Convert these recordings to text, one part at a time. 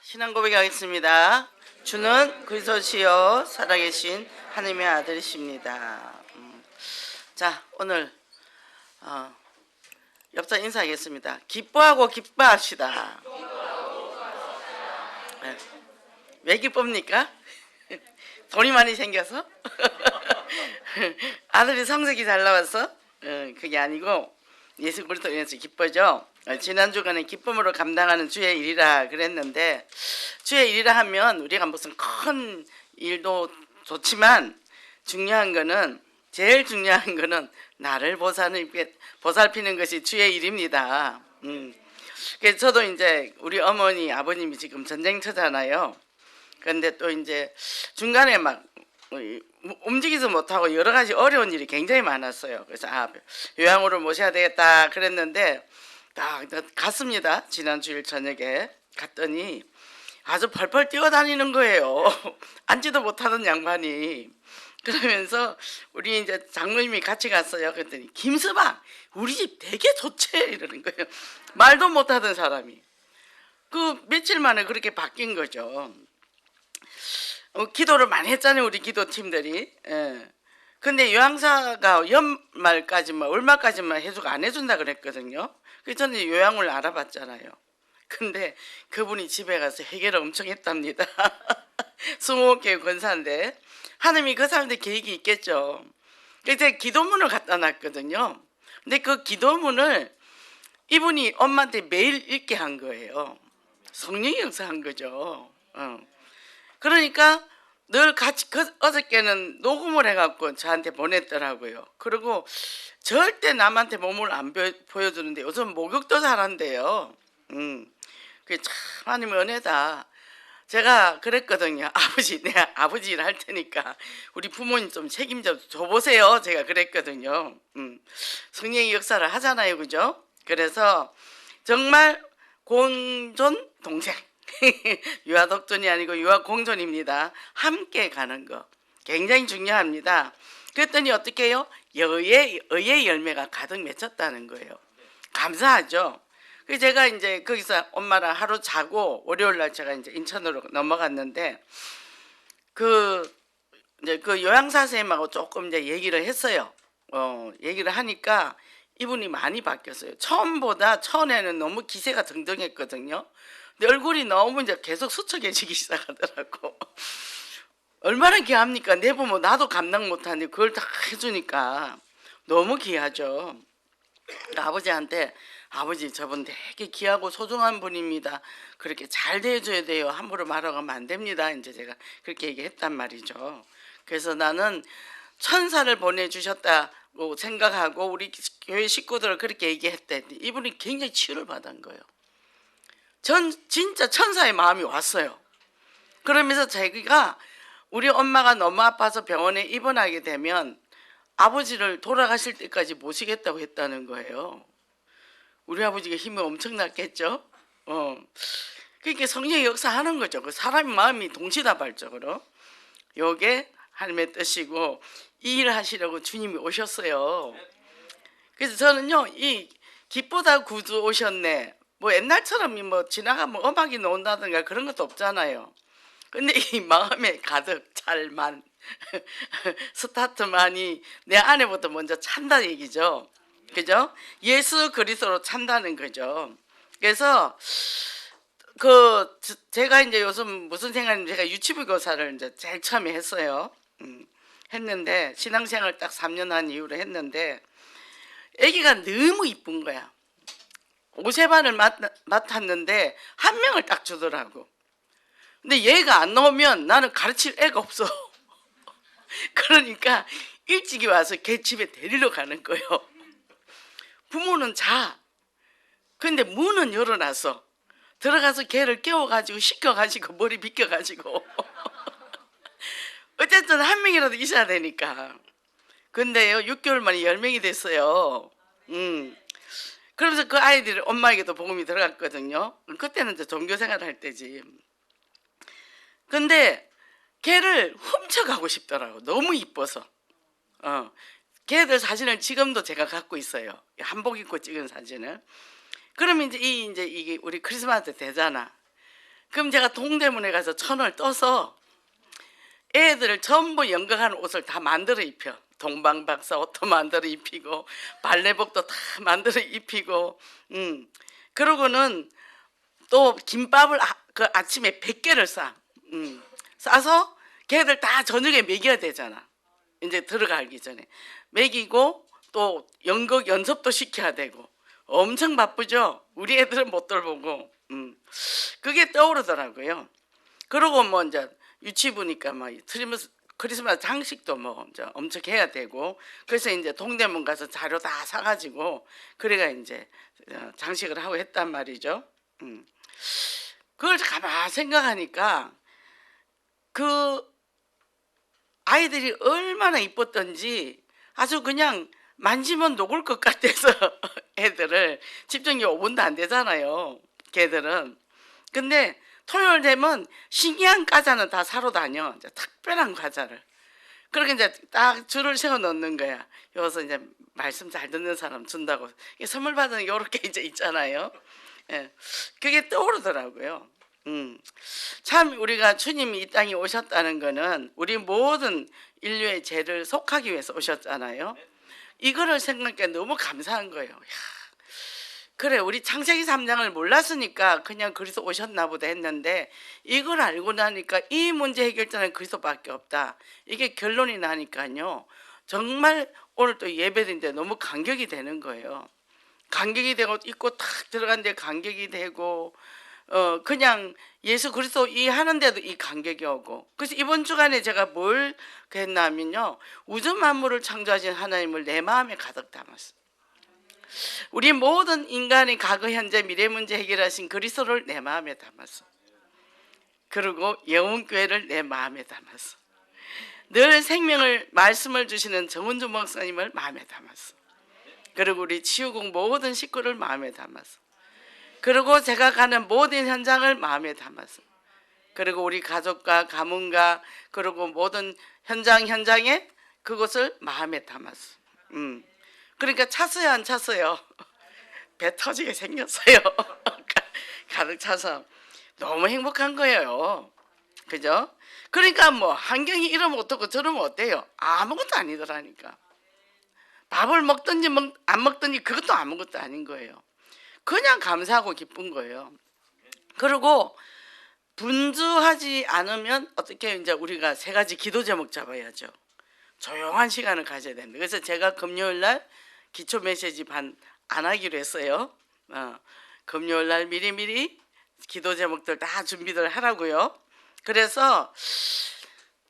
신앙 고백하겠습니다. 주는 그리스도시요 살아계신 하나님의 아들이십니다. 자, 오늘 옆사 인사하겠습니다. 기뻐하고 기뻐합시다. 네. 왜 기쁩니까? 돈이 많이 생겨서? 아들이 성적이 잘 나와서? 그게 아니고 예수 그리스도 인해서 기뻐죠. 지난 주간에 기쁨으로 감당하는 주의 일이라 그랬는데, 주의 일이라 하면 우리가 무슨 큰 일도 좋지만 제일 중요한 거는 나를 보살피는 것이 주의 일입니다. 그래서 저도 이제 우리 어머니 아버님이 지금 전쟁터잖아요. 그런데 또 이제 중간에 막 움직이지 못하고 여러 가지 어려운 일이 굉장히 많았어요. 그래서 요양원을 모셔야 되겠다 그랬는데 딱 갔습니다. 지난 주일 저녁에 갔더니 아주 펄펄 뛰어다니는 거예요. 앉지도 못하던 양반이. 그러면서 우리 이제 장로님이 같이 갔어요. 그랬더니 김서방 우리 집 되게 좋지 이러는 거예요. 말도 못하던 사람이. 그 며칠 만에 그렇게 바뀐 거죠. 기도를 많이 했잖아요, 우리 기도팀들이. 근데 요양사가 연말까지만 월말까지만 해주고 안 해준다 그랬거든요. 그래서 저는 요양을 알아봤잖아요. 근데 그분이 집에 가서 해결을 엄청 했답니다. 20개 권사인데 하나님이 그 사람들 계획이 있겠죠. 그래서 기도문을 갖다 놨거든요. 근데 그 기도문을 이분이 엄마한테 매일 읽게 한 거예요. 성령이 역사한 거죠. 그러니까 늘 같이 어저께는 녹음을 해갖고 저한테 보냈더라고요. 그리고 절대 남한테 몸을 안 보여주는데 요즘 목욕도 잘한대요. 그게 참 하나님의 은혜다. 제가 그랬거든요. 아버지, 내가 아버지 일 할 테니까 우리 부모님 좀 책임져 줘보세요. 제가 그랬거든요. 성령의 역사를 하잖아요, 그죠? 그래서 정말 공존 동생. 유아독존이 아니고 유아공존입니다. 함께 가는 거 굉장히 중요합니다. 그랬더니 어떻게 해요? 의의 열매가 가득 맺혔다는 거예요. 감사하죠. 그래서 제가 이제 거기서 엄마랑 하루 자고 월요일 날 제가 이제 인천으로 넘어갔는데 이제 그 요양사 선생님하고 조금 이제 얘기를 했어요. 얘기를 하니까 이분이 많이 바뀌었어요. 처음에는 너무 기세가 등등했거든요. 근데 얼굴이 너무 이제 계속 수척해지기 시작하더라고. 얼마나 귀합니까? 내 부모 나도 감당 못하는데 그걸 다 해주니까 너무 귀하죠. 아버지한테 아버지 저분 되게 귀하고 소중한 분입니다. 그렇게 잘 대해줘야 돼요. 함부로 말하고 하면 안 됩니다. 이제 제가 그렇게 얘기했단 말이죠. 그래서 나는 천사를 보내주셨다고 생각하고 우리 교회 식구들을 그렇게 얘기했대. 이분이 굉장히 치유를 받은 거예요. 진짜 천사의 마음이 왔어요. 그러면서 자기가 우리 엄마가 너무 아파서 병원에 입원하게 되면 아버지를 돌아가실 때까지 모시겠다고 했다는 거예요. 우리 아버지가 힘이 엄청났겠죠. 그러니까 성령의 역사하는 거죠. 그 사람의 마음이 동시다발적으로. 요게 하나님의 뜻이고 이 일을 하시려고 주님이 오셨어요. 그래서 저는요, 이 기쁘다 구주 오셨네. 뭐 옛날처럼 뭐 지나가면 음악이 나온다든가 그런 것도 없잖아요. 근데 이 마음에 가득 잘만 스타트만이 내 안에부터 먼저 찬다 얘기죠. 그죠? 예수 그리스도로 찬다는 거죠. 그래서 제가 이제 요즘 무슨 생각인지 제가 유치부 교사를 이제 제일 처음에 했어요. 했는데 신앙생활 딱 3년 한 이후로 했는데 아기가 너무 이쁜 거야. 5세반을 맡았는데 한 명을 딱 주더라고. 근데 얘가 안 나오면 나는 가르칠 애가 없어. 그러니까 일찍이 와서 걔 집에 데리러 가는 거예요. 부모는 자. 근데 문은 열어놔서 들어가서 걔를 깨워가지고 씻겨가지고 머리 빗겨가지고 어쨌든 한 명이라도 있어야 되니까. 근데요 6개월 만에 10명이 됐어요. 그러면서 그 아이들이 엄마에게도 복음이 들어갔거든요. 그때는 이제 종교생활 할 때지. 근데 걔를 훔쳐가고 싶더라고. 너무 이뻐서. 걔들 사진을 지금도 제가 갖고 있어요. 한복 입고 찍은 사진을. 그러면 이제 이게 우리 크리스마스 때 되잖아. 그럼 제가 동대문에 가서 천을 떠서 애들을 전부 연극하는 옷을 다 만들어 입혀. 동방박사 옷도 만들어 입히고 발레복도 다 만들어 입히고 그러고는 또 김밥을 그 아침에 100개를 싸서 걔들 다 저녁에 먹여야 되잖아. 이제 들어가기 전에 먹이고 또 연극 연습도 시켜야 되고 엄청 바쁘죠. 우리 애들은 못 돌보고 그게 떠오르더라고요. 그러고 뭐 이제 유치부니까 막 크리스마스 장식도 뭐 이제 엄청 해야 되고 그래서 이제 동대문 가서 자료 다 사가지고 그래가 이제 장식을 하고 했단 말이죠. 그걸 가만 생각하니까 그 아이들이 얼마나 이뻤던지 아주 그냥 만지면 녹을 것 같아서 애들을 집중이 5분도 안 되잖아요. 걔들은. 근데 토요일 되면 신기한 과자는 다 사러 다녀. 이제 특별한 과자를. 그렇게 이제 딱 줄을 세워 놓는 거야. 여기서 이제 말씀 잘 듣는 사람 준다고. 선물 받은 요렇게 이제 있잖아요. 예. 그게 떠오르더라고요. 참 우리가 주님이 이 땅에 오셨다는 거는 우리 모든 인류의 죄를 속하기 위해서 오셨잖아요. 이거를 생각해 너무 감사한 거예요. 야, 그래 우리 창세기 3장을 몰랐으니까 그냥 그리스도 오셨나 보다 했는데 이걸 알고 나니까 이 문제 해결자는 그리스도밖에 없다. 이게 결론이 나니까요. 정말 오늘 또 예배인데 너무 감격이 되는 거예요. 감격이 되고 입고 탁 들어갔는데 감격이 되고 그냥 예수 그리스도 이 하는데도 이 감격이 오고 그래서 이번 주간에 제가 뭘 했냐면요. 우주 만물을 창조하신 하나님을 내 마음에 가득 담았어요. 우리 모든 인간의 과거 현재 미래 문제 해결하신 그리스도를 내 마음에 담았어. 그리고 영혼교회를 내 마음에 담았어. 늘 생명을 말씀을 주시는 정은주 목사님을 마음에 담았어. 그리고 우리 치유국 모든 식구를 마음에 담았어. 그리고 제가 가는 모든 현장을 마음에 담았어. 그리고 우리 가족과 가문과 그리고 모든 현장에 그것을 마음에 담았어. 그러니까 찼어요 안 찼어요? 배 터지게 생겼어요. 가득 차서 너무 행복한 거예요. 그죠? 그러니까 뭐 환경이 이러면 어떻고 저러면 어때요? 아무것도 아니더라니까. 밥을 먹든지 안 먹든지 그것도 아무것도 아닌 거예요. 그냥 감사하고 기쁜 거예요. 그리고 분주하지 않으면 어떻게 이제 우리가 3가지 기도 제목 잡아야죠. 조용한 시간을 가져야 됩니다. 그래서 제가 금요일 날 기초 메시지 반 안 하기로 했어요. 금요일 날 미리미리 기도 제목들 다 준비를 하라고요. 그래서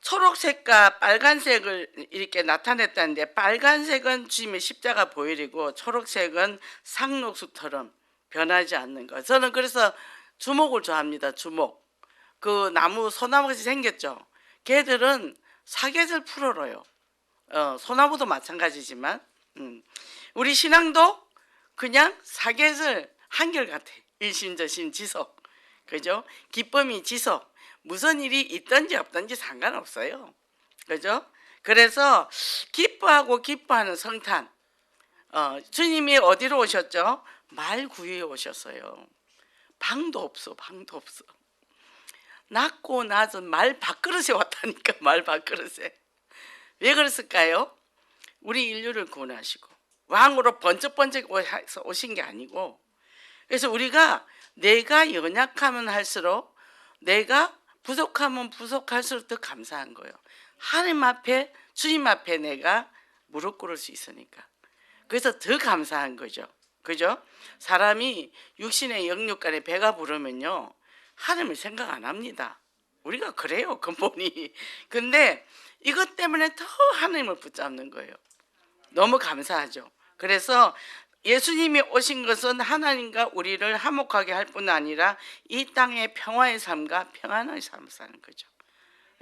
초록색과 빨간색을 이렇게 나타냈다는데 빨간색은 주님의 십자가 보혈이고 초록색은 상록수처럼 변하지 않는 거. 저는 그래서 주목을 좋아합니다. 주목. 그 나무 소나무같이 생겼죠. 걔들은 사계절 풀어요. 소나무도 마찬가지지만 우리 신앙도 그냥 사계절 한결같아. 일심저심 지속. 그죠? 기쁨이 지속. 무슨 일이 있든지 없든지 상관없어요. 그죠? 그래서 기뻐하는 성탄. 주님이 어디로 오셨죠? 말구유에 오셨어요. 방도 없어. 낮고 낮은 말 밥그릇에 왔다니까. 말 밥그릇에. 왜 그랬을까요? 우리 인류를 구원하시고 왕으로 번쩍번쩍 오신 게 아니고 그래서 우리가 내가 연약하면 할수록 내가 부족하면 부족할수록 더 감사한 거예요. 하나님 앞에 주님 앞에 내가 무릎 꿇을 수 있으니까 그래서 더 감사한 거죠. 그죠? 사람이 육신의 영육간에 배가 부르면요 하나님을 생각 안 합니다. 우리가 그래요 근본이. 근데 이것 때문에 더 하나님을 붙잡는 거예요. 너무 감사하죠. 그래서 예수님이 오신 것은 하나님과 우리를 화목하게 할 뿐 아니라 이 땅의 평화의 삶과 평안의 삶을 사는 거죠.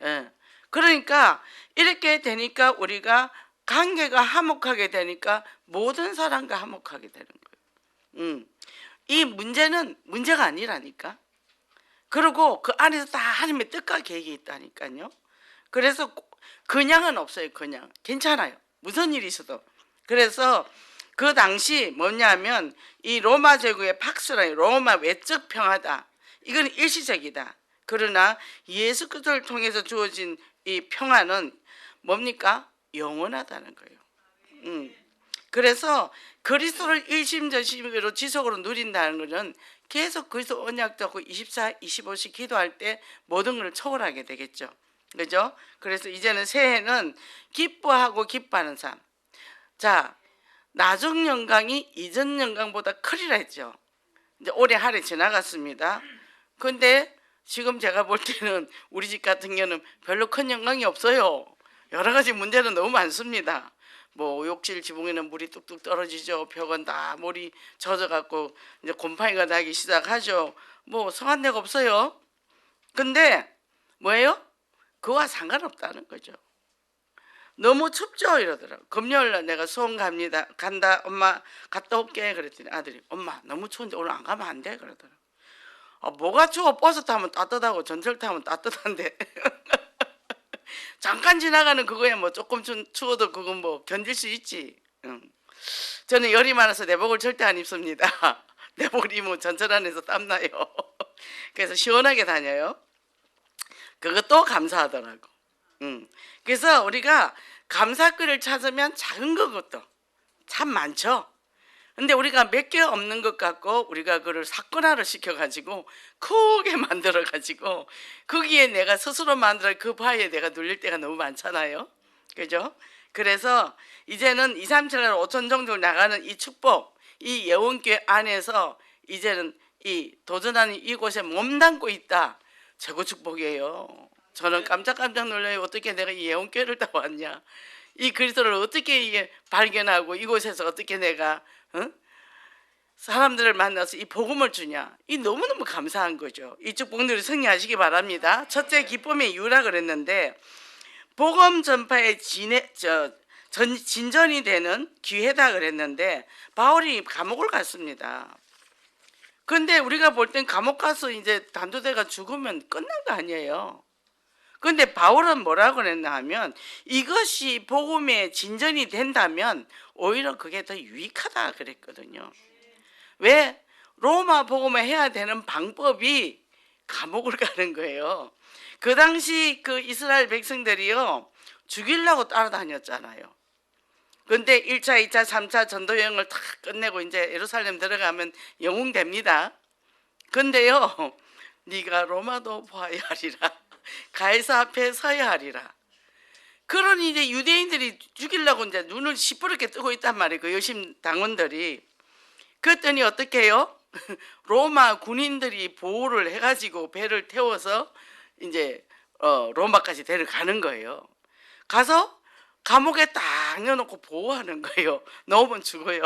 예. 그러니까 이렇게 되니까 우리가 관계가 화목하게 되니까 모든 사람과 화목하게 되는 거예요. 이 문제는 문제가 아니라니까. 그리고 그 안에서 다 하나님의 뜻과 계획이 있다니까요. 그래서 그냥은 없어요. 그냥 괜찮아요. 무슨 일이 있어도. 그래서 그 당시 뭐냐면 이 로마 제국의 팍스라인 로마 외적 평화다. 이건 일시적이다. 그러나 예수 그리스도를 통해서 주어진 이 평안은 뭡니까? 영원하다는 거예요. 그래서 그리스도를 일심전심으로 지속으로 누린다는 것은 계속 그리스도 언약 잡고 24, 25씩 기도할 때 모든 걸 초월하게 되겠죠. 그죠? 그래서 이제는 새해는 기뻐하고 기뻐하는 삶. 자, 나중 영광이 이전 영광보다 크리라 했죠. 이제 올해 한 해 지나갔습니다. 근데 지금 제가 볼 때는 우리 집 같은 경우는 별로 큰 영광이 없어요. 여러 가지 문제는 너무 많습니다. 뭐 욕실 지붕에는 물이 뚝뚝 떨어지죠. 벽은 다 물이 젖어갖고 이제 곰팡이가 나기 시작하죠. 뭐 성한 데가 없어요. 근데 뭐예요? 그와 상관없다는 거죠. 너무 춥죠 이러더라고. 금요일날 내가 수원 간다 엄마 갔다 올게 그랬더니 아들이 엄마 너무 추운데 오늘 안 가면 안 돼 그러더라고. 뭐가 추워? 버스 타면 따뜻하고 전철 타면 따뜻한데 잠깐 지나가는 그거에 뭐 조금 추워도 그건 뭐 견딜 수 있지. 저는 열이 많아서 내복을 절대 안 입습니다. 내복을 입으면 전철 안에서 땀나요. 그래서 시원하게 다녀요. 그것도 감사하더라고. 그래서 우리가 감사글을 찾으면 작은 것도 참 많죠. 근데 우리가 몇 개 없는 것 같고 우리가 그걸 사건화를 시켜가지고 크게 만들어가지고 거기에 내가 스스로 만들어 그 바위에 내가 눌릴 때가 너무 많잖아요. 그죠? 그래서 이제는 2, 3, 7, 5천 정도 나가는 이 축복, 이 예원교회 안에서 이제는 이 도전하는 이곳에 몸담고 있다. 최고 축복이에요. 저는 깜짝깜짝 놀라요. 어떻게 내가 이 예원교회를 다 왔냐. 이 그리스도를 어떻게 이게 발견하고 이곳에서 어떻게 내가 사람들을 만나서 이 복음을 주냐. 이 너무너무 감사한 거죠. 이 축복들을 승리하시기 바랍니다. 첫째 기쁨의 이유라 그랬는데 복음 전파의 진전이 되는 기회다 그랬는데 바울이 감옥을 갔습니다. 근데 우리가 볼 땐 감옥 가서 이제 단도대가 죽으면 끝난 거 아니에요. 근데 바울은 뭐라고 그랬나 하면 이것이 복음의 진전이 된다면 오히려 그게 더 유익하다 그랬거든요. 왜? 로마 복음을 해야 되는 방법이 감옥을 가는 거예요. 그 당시 그 이스라엘 백성들이요 죽이려고 따라다녔잖아요. 근데 1차, 2차, 3차 전도 여행을 다 끝내고 이제 예루살렘 들어가면 영웅됩니다. 근데요 네가 로마도 보아야 하리라 가이사 앞에 서야 하리라. 그러니 이제 유대인들이 죽이려고 이제 눈을 시퍼렇게 뜨고 있단 말이에요. 그 여심 당원들이. 그랬더니 어떻게 해요? 로마 군인들이 보호를 해가지고 배를 태워서 이제 로마까지 데려가는 거예요. 가서 감옥에 딱 넣어놓고 보호하는 거예요. 넣으면 죽어요.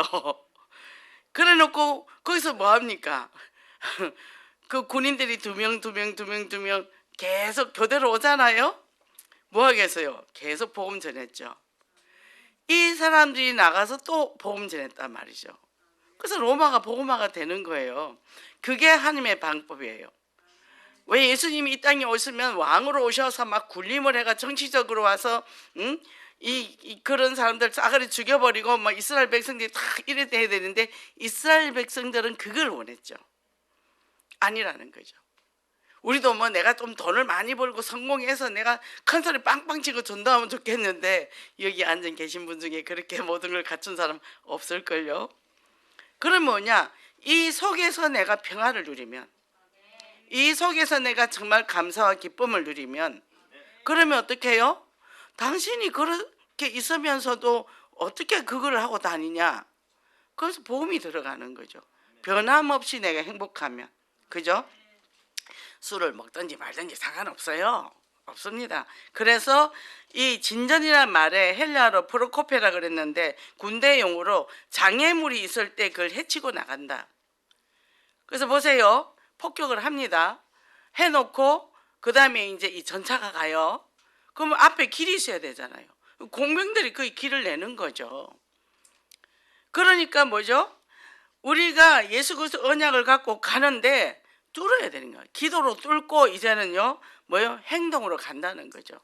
그래 놓고 거기서 뭐 합니까? 그 군인들이 두 명 계속 교대로 오잖아요. 뭐 하겠어요? 계속 복음 전했죠. 이 사람들이 나가서 또 복음 전했단 말이죠. 그래서 로마가 복음화가 되는 거예요. 그게 하나님의 방법이에요. 왜 예수님이 이 땅에 오시면 왕으로 오셔서 막 군림을 해가 정치적으로 와서 그런 사람들 싸그리 죽여버리고 막 이스라엘 백성들이 다 이래 돼야 되는데 이스라엘 백성들은 그걸 원했죠. 아니라는 거죠. 우리도 뭐 내가 좀 돈을 많이 벌고 성공해서 내가 큰 소리 빵빵 치고 전도하면 좋겠는데 여기 앉아 계신 분 중에 그렇게 모든 걸 갖춘 사람 없을걸요. 그럼 뭐냐? 이 속에서 내가 평화를 누리면, 이 속에서 내가 정말 감사와 기쁨을 누리면, 그러면 어떻게 해요? 당신이 그렇게 있으면서도 어떻게 그걸 하고 다니냐? 그래서 보험이 들어가는 거죠. 변함없이 내가 행복하면. 그죠? 술을 먹든지 말든지 상관없어요. 없습니다. 그래서 이 진전이란 말에 헬라어로 프로코페라 그랬는데 군대용으로 장애물이 있을 때 그걸 해치고 나간다. 그래서 보세요. 폭격을 합니다. 해놓고 그 다음에 이제 이 전차가 가요. 그러면 앞에 길이 있어야 되잖아요. 공병들이 그 길을 내는 거죠. 그러니까 뭐죠? 우리가 예수 그리스도 언약을 갖고 가는데 뚫어야 되는 거예요. 기도로 뚫고 이제는요 뭐요? 행동으로 간다는 거죠.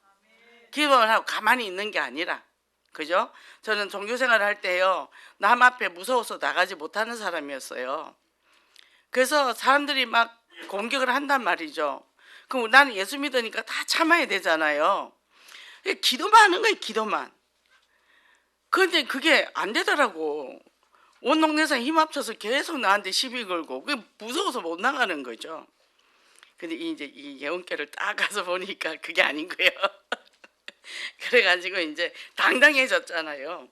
기도를 하고 가만히 있는 게 아니라. 그죠? 저는 종교생활을 할 때요 남 앞에 무서워서 나가지 못하는 사람이었어요. 그래서 사람들이 막 공격을 한단 말이죠. 그럼 나는 예수 믿으니까 다 참아야 되잖아요. 기도만 하는 거예요, 기도만. 그런데 그게 안 되더라고. 온 동네에서 힘 합쳐서 계속 나한테 시비 걸고 그게 무서워서 못 나가는 거죠. 근데 이제 이 예언교를 딱 가서 보니까 그게 아닌 거예요. 그래가지고 이제 당당해졌잖아요.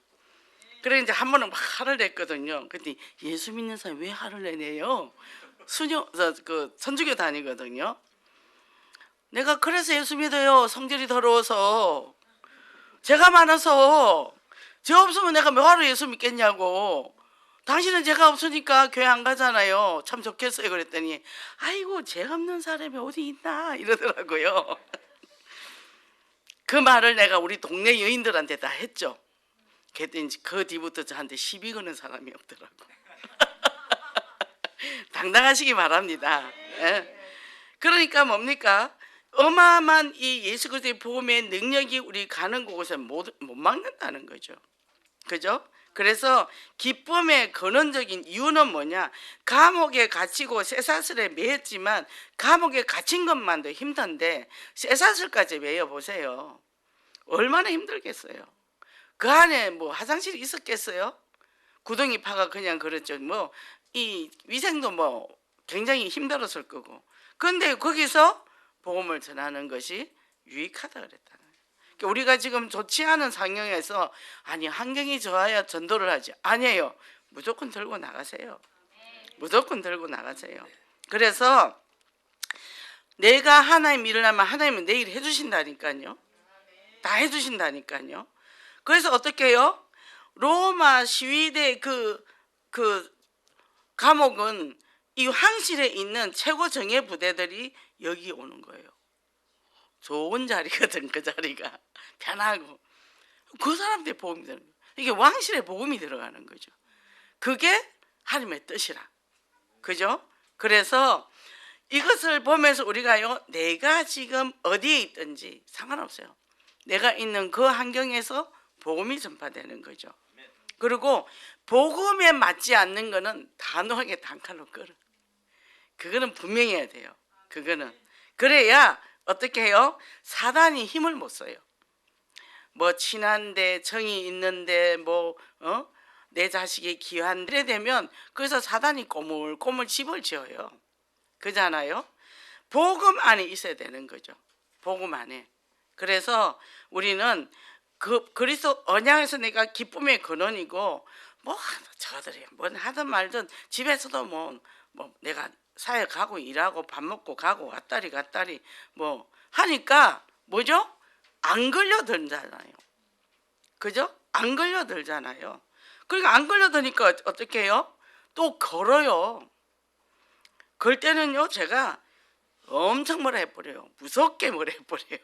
그래 이제 한 번은 막 화를 냈거든요. 근데 예수 믿는 사람이 왜 화를 내네요? 그 선주교 다니거든요. 내가 그래서 예수 믿어요. 성질이 더러워서. 죄가 많아서. 죄 없으면 내가 뭐하러 예수 믿겠냐고. 당신은 죄가 없으니까 교회 안 가잖아요. 참 좋겠어요. 그랬더니 아이고 죄 없는 사람이 어디 있나 이러더라고요. 그 말을 내가 우리 동네 여인들한테 다 했죠. 그랬더니 그 뒤부터 저한테 시비 거는 사람이 없더라고. 당당하시기 바랍니다. 예. 그러니까 뭡니까? 어마어마한 이 예수 그리스도의 복음의 능력이 우리 가는 곳에 못 막는다는 거죠. 그죠? 그래서 기쁨의 근원적인 이유는 뭐냐? 감옥에 갇히고 쇠사슬에 매였지만 감옥에 갇힌 것만도 힘든데 쇠사슬까지 매여 보세요. 얼마나 힘들겠어요. 그 안에 뭐 화장실이 있었겠어요? 구덩이 파가 그냥 그랬죠. 뭐 이 위생도 뭐 굉장히 힘들었을 거고. 그런데 거기서 복음을 전하는 것이 유익하다 그랬다는 거예요. 그러니까 우리가 지금 좋지 않은 상황에서 아니 환경이 좋아야 전도를 하지. 아니에요. 무조건 들고 나가세요. 무조건 들고 나가세요. 그래서 내가 하나님 일을 하면 하나님은 내 일 해주신다니까요. 다 해주신다니까요. 그래서 어떻게 해요? 로마 시위대 그 감옥은 이 황실에 있는 최고 정예 부대들이 여기 오는 거예요. 좋은 자리거든. 그 자리가 편하고 그 사람들의 복음이 되는 거예요. 이게 왕실의 복음이 들어가는 거죠. 그게 하나님의 뜻이라. 그죠? 그래서 이것을 보면서 우리가요, 내가 지금 어디에 있든지 상관없어요. 내가 있는 그 환경에서 복음이 전파되는 거죠. 그리고 복음에 맞지 않는 거는 단호하게 단칼로 끌어. 그거는 분명해야 돼요. 그거는. 그래야 어떻게 해요? 사단이 힘을 못 써요. 뭐 친한데 정이 있는데 뭐 내 자식이 귀한데 되면 그래서 사단이 꼬물꼬물 집을 지어요. 그잖아요. 복음 안에 있어야 되는 거죠. 복음 안에. 그래서 우리는 그 그리스도 언약에서 내가 기쁨의 근원이고 뭐 저들이 뭘 하든 말든 집에서도 뭐 내가 사회 가고 일하고 밥 먹고 가고 왔다리 뭐 하니까 뭐죠? 안 걸려들잖아요. 그죠? 안 걸려들잖아요. 그러니까 안 걸려드니까 어떻게 해요? 또 걸어요. 걸 때는요 제가 엄청 뭐라 해버려요. 무섭게 뭐라 해버려요.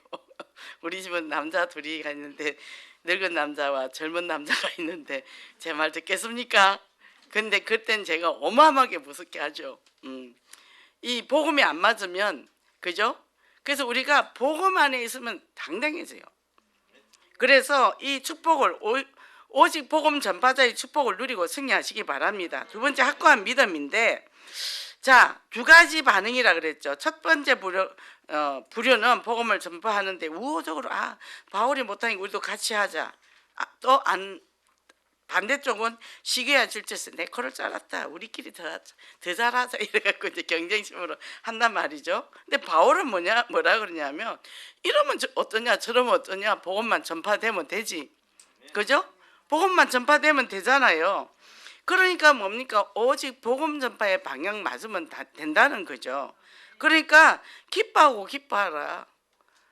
우리 집은 남자 둘이 있는데 늙은 남자와 젊은 남자가 있는데 제 말 듣겠습니까? 근데 그땐 제가 어마어마하게 무섭게 하죠. 이 복음이 안 맞으면 그죠? 그래서 우리가 복음 안에 있으면 당당해져요. 그래서 이 축복을 오직 복음 전파자의 축복을 누리고 승리하시기 바랍니다. 두 번째 확고한 믿음인데 자, 두 가지 반응이라 그랬죠. 첫 번째 부류는 복음을 전파하는데 우호적으로 바울이 못하니까 우리도 같이 하자. 또 반대쪽은 시기야 질투해서 내 코를 잘랐다. 우리끼리 더 잘하자. 이래갖고 이제 경쟁심으로 한단 말이죠. 근데 바울은 뭐라 그러냐면 이러면 어떠냐 저러면 어떠냐 복음만 전파되면 되지. 그죠? 복음만 전파되면 되잖아요. 그러니까 뭡니까? 오직 복음 전파의 방향 맞으면 다 된다는 거죠. 그러니까 기뻐하고 기뻐하라.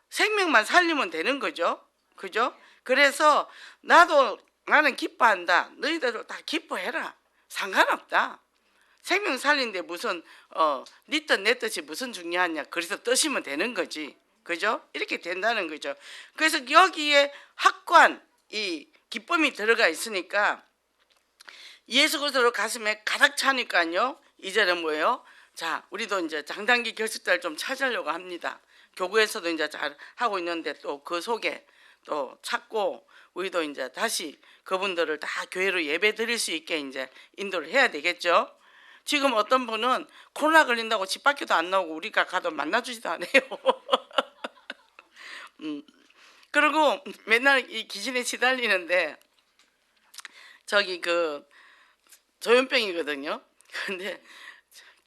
생명만 살리면 되는 거죠. 그죠? 그래서 나는 기뻐한다. 너희들도 다 기뻐해라. 상관없다. 생명 살리는데 무슨 네 뜻 내 뜻이 무슨 중요하냐. 그래서 뜻이면 되는 거지. 그죠? 이렇게 된다는 거죠. 그래서 여기에 확고한 이 기쁨이 들어가 있으니까 예수 그리스도로 가슴에 가득 차니까요. 이제는 뭐예요? 자, 우리도 이제 장단기 결식자를 좀 찾으려고 합니다. 교구에서도 이제 잘 하고 있는데 또 그 속에 또 찾고 우리도 이제 다시 그분들을 다 교회로 예배 드릴 수 있게 이제 인도를 해야 되겠죠. 지금 어떤 분은 코로나 걸린다고 집 밖에도 안 나오고 우리가 가도 만나주지도 않아요. 그리고 맨날 이 귀신에 시달리는데 저기 그 조현병이거든요. 근데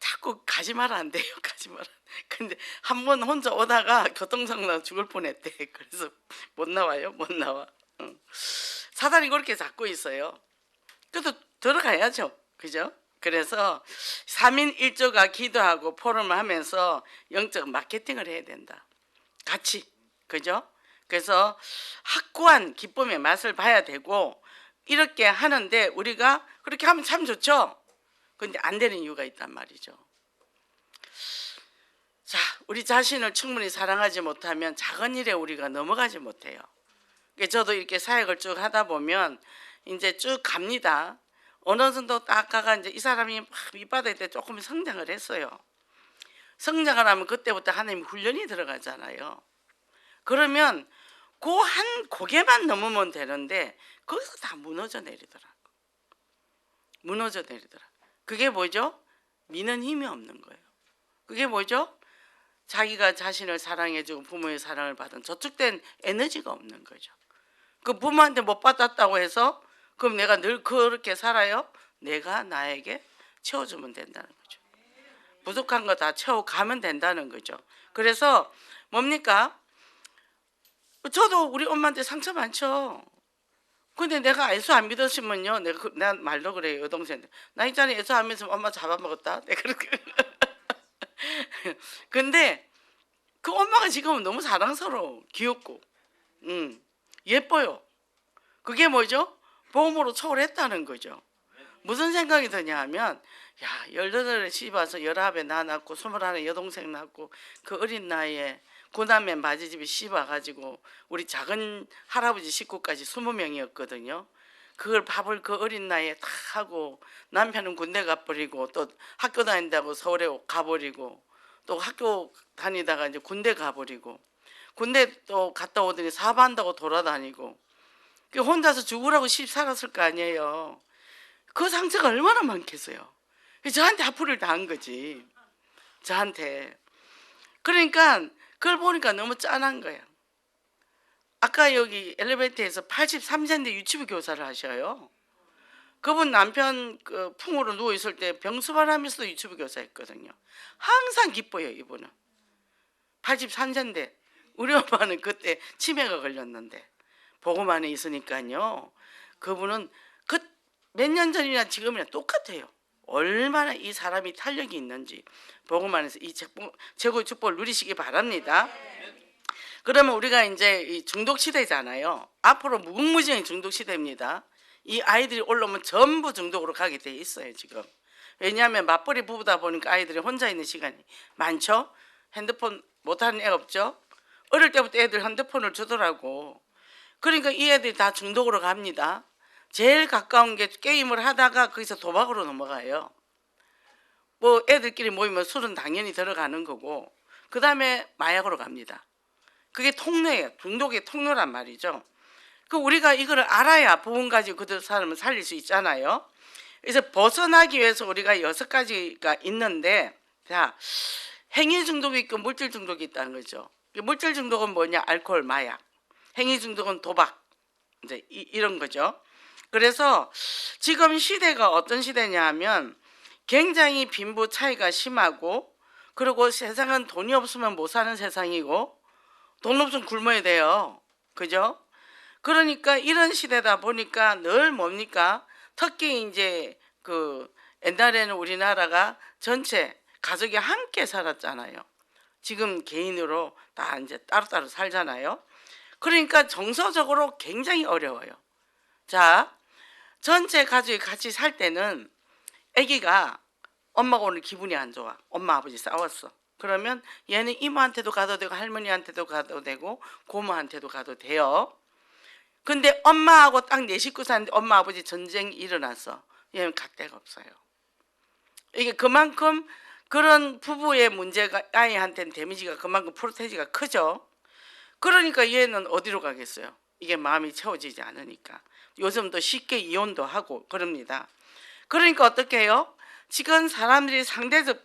자꾸 가지 마라 안 돼요. 가지 마라. 근데 한 번 혼자 오다가 교통사고 나서 죽을 뻔했대. 그래서 못 나와요. 못 나와. 사단이 그렇게 잡고 있어요. 그래도 들어가야죠. 그죠? 그래서 3인 1조가 기도하고 포럼을 하면서 영적 마케팅을 해야 된다. 같이. 그죠? 그래서 확고한 기쁨의 맛을 봐야 되고 이렇게 하는데 우리가 그렇게 하면 참 좋죠. 근데 안 되는 이유가 있단 말이죠. 자, 우리 자신을 충분히 사랑하지 못하면 작은 일에 우리가 넘어가지 못해요. 저도 이렇게 사역을 쭉 하다 보면 이제 쭉 갑니다. 어느 정도 딱 가가 이제 이 사람이 밑바닥 때 조금 성장을 했어요. 성장을 하면 그때부터 하나님 훈련이 들어가잖아요. 그러면 그 한 고개만 넘으면 되는데 거기서 다 무너져 내리더라고. 무너져 내리더라. 그게 뭐죠? 미는 힘이 없는 거예요. 그게 뭐죠? 자기가 자신을 사랑해주고 부모의 사랑을 받은 저축된 에너지가 없는 거죠. 그 부모한테 못 받았다고 해서 그럼 내가 늘 그렇게 살아요? 내가 나에게 채워주면 된다는 거죠. 부족한 거 다 채워가면 된다는 거죠. 그래서 뭡니까? 저도 우리 엄마한테 상처 많죠. 근데 내가 예수 안 믿었으면요, 내가 말로 그래요, 여동생한테. 나 있잖아, 예수 안 믿으면 엄마 잡아먹었다. 내가 그렇게. 근데 그 엄마가 지금은 너무 사랑스러워, 귀엽고, 예뻐요. 그게 뭐죠? 복음으로 초월했다는 거죠. 무슨 생각이 드냐 하면, 야, 18에 시집 와서 19에 나 낳고 21에 여동생 낳고 그 어린 나이에 구남매 마지집에 시집 와가지고 우리 작은 할아버지 식구까지 20명이었거든요. 그걸 밥을 그 어린 나이에 다 하고 남편은 군대 가버리고 또 학교 다닌다고 서울에 가버리고 또 학교 다니다가 이제 군대 가버리고 군대 또 갔다 오더니 사업한다고 돌아다니고 혼자서 죽으라고 시집 살았을 거 아니에요. 그 상처가 얼마나 많겠어요. 저한테 화풀이를 당한 거지. 저한테. 그러니까 그걸 보니까 너무 짠한 거예요. 아까 여기 엘리베이터에서 83세인데 유치부 교사를 하셔요. 그분 남편 그 풍으로 누워있을 때 병수발하면서도 유치부 교사했거든요. 항상 기뻐요, 이분은. 83세인데 우리 엄마는 그때 치매가 걸렸는데 보험 안에 있으니까요. 그분은 그 몇 년 전이나 지금이나 똑같아요. 얼마나 이 사람이 탄력이 있는지 보험 안에서 이 최고의 축복을 누리시기 바랍니다. 그러면 우리가 이제 이 중독 시대잖아요. 앞으로 무궁무진의 중독 시대입니다. 이 아이들이 올라오면 전부 중독으로 가게 돼 있어요, 지금. 왜냐하면 맞벌이 부부다 보니까 아이들이 혼자 있는 시간이 많죠. 핸드폰 못하는 애 없죠. 어릴 때부터 애들 핸드폰을 주더라고. 그러니까 이 애들이 다 중독으로 갑니다. 제일 가까운 게 게임을 하다가 거기서 도박으로 넘어가요. 뭐 애들끼리 모이면 술은 당연히 들어가는 거고 그 다음에 마약으로 갑니다. 그게 통로예요. 중독의 통로란 말이죠. 그 우리가 이거를 알아야 부분 가지고 그 사람을 살릴 수 있잖아요. 그래서 벗어나기 위해서 우리가 6가지가 있는데, 자, 행위 중독이 있고 물질 중독이 있다는 거죠. 물질 중독은 뭐냐? 알코올, 마약. 행위 중독은 도박. 이제 이런 거죠. 그래서 지금 시대가 어떤 시대냐 하면 굉장히 빈부 차이가 심하고 그리고 세상은 돈이 없으면 못 사는 세상이고 돈 없으면 굶어야 돼요. 그죠? 그러니까 이런 시대다 보니까 늘 뭡니까? 특히 이제 그 옛날에는 우리나라가 전체 가족이 함께 살았잖아요. 지금 개인으로 다 이제 따로따로 살잖아요. 그러니까 정서적으로 굉장히 어려워요. 자, 전체 가족이 같이 살 때는 아기가 엄마가 오늘 기분이 안 좋아. 엄마 아버지 싸웠어. 그러면 얘는 이모한테도 가도 되고 할머니한테도 가도 되고 고모한테도 가도 돼요. 근데 엄마하고 딱 네 식구 사는데 엄마 아버지 전쟁이 일어났어. 얘는 갈 데가 없어요. 이게 그만큼 그런 부부의 문제가 아이한테는 데미지가 그만큼 프로테이지가 크죠. 그러니까 얘는 어디로 가겠어요. 이게 마음이 채워지지 않으니까. 요즘도 쉽게 이혼도 하고 그럽니다. 그러니까 어떻게 해요? 지금 사람들이 상대적